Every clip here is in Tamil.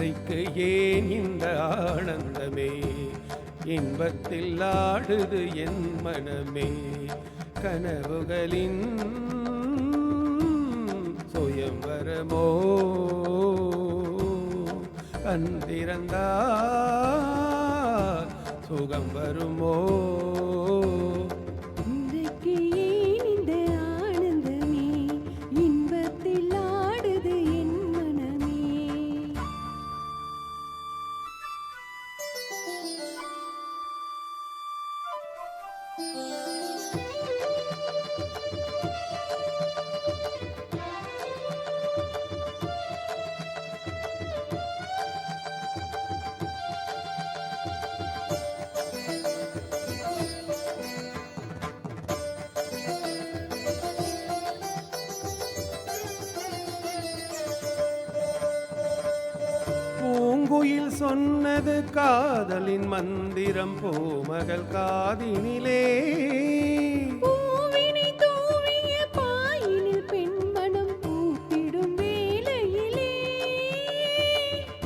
இன்றைக்கு ஏன் இந்த ஆனந்தமே, இன்பத்தில் ஆடுது என் மனமே. கனவுகளின் சுயம்வரமோ, கந்திரந்தா சுகம் வருமோ. இன்றைக்கு ஏன் இந்த ஆனந்தமே, இன்பத்தில் ஆடுது என் மனமே. பூங்குயில் சொன்னது காதலின் மந்திரம் பூமகள் காதினிலே. பூவினை தூவிய பாயினில் பெண்மணம் பூத்திடும் வேளையிலே,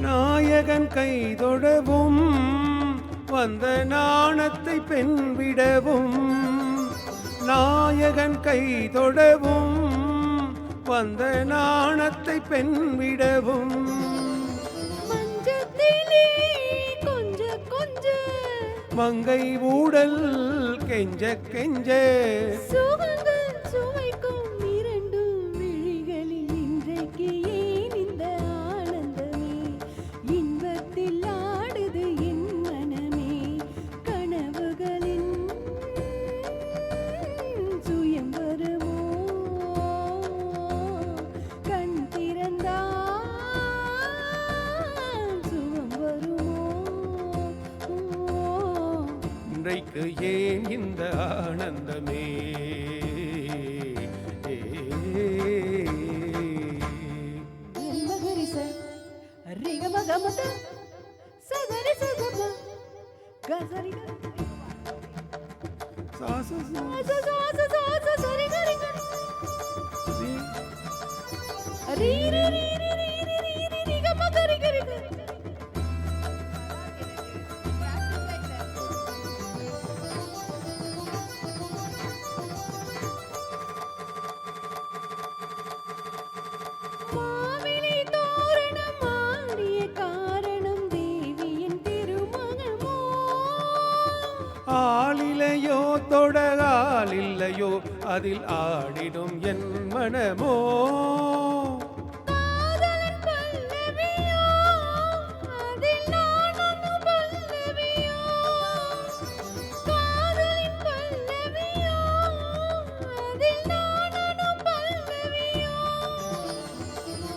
நாயகன் கைதொடவும் வந்த நாணத்தை பெண் விடவும். நாயகன் கைதொடவும் வந்த நாணத்தை பெண் விடவும். மஞ்சத்திலே கொஞ்ச கொஞ்ச மங்கை ஊடல் கெஞ்ச கெஞ்ச. சுகங்கள் சுவைக்கும் இரண்டும் விழிகளில் இன்றைக்கு ஏன் இந்த ஆனந்தமே, இன்பத்தில் ஆடுது என் மனமே. கனவுகளின் சுயம் வருமோ, கண் திறந்தால் சுகம் வருமோ. இன்றைக்கு ஏன் இந்த ஆனந்தமே. மகரிச ரிகமகமத சதரி சதப கசரி சாச சாச சாச சாச சரி கரி ரி ரி ரி ரி ரி ரி ரி ரிகமகரி கரி கரி. மாவிலை தோரணம் ஆடிய காரணம் தேவியின் திருமணமோ, ஆளிலையோ தொடகாலில்லையோ அதில் ஆடிடும் என் மனமோ. காதலின் பல்லவியோ, அதில் நான் ஒன்று பல்லவியோ. காதலின் பல்லவியோ, அதில் நான் ஒன்று பல்லவியோ.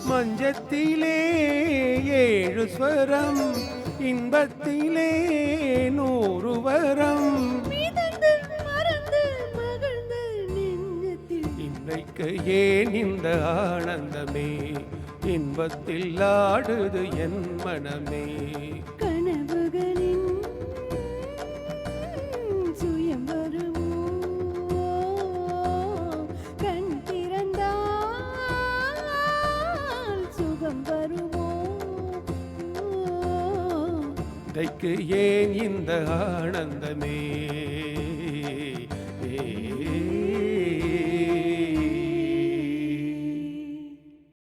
மஞ்சத்திலே ஏழு ஸ்வரம், இன்பத்திலே 100 வரம். மிதந்து மறந்து மகிழ்ந்து நெஞ்சத்தில் இன்றைக்கு ஏன் இந்த ஆனந்தமே, இன்பத்தில் ஆடுது என் மனமே. கனவுகளின் சுயம் வருமோ, கண் திறந்தால் சுகம் வருமோ. இன்றைக்கு ஏன் இந்த ஆனந்தமே.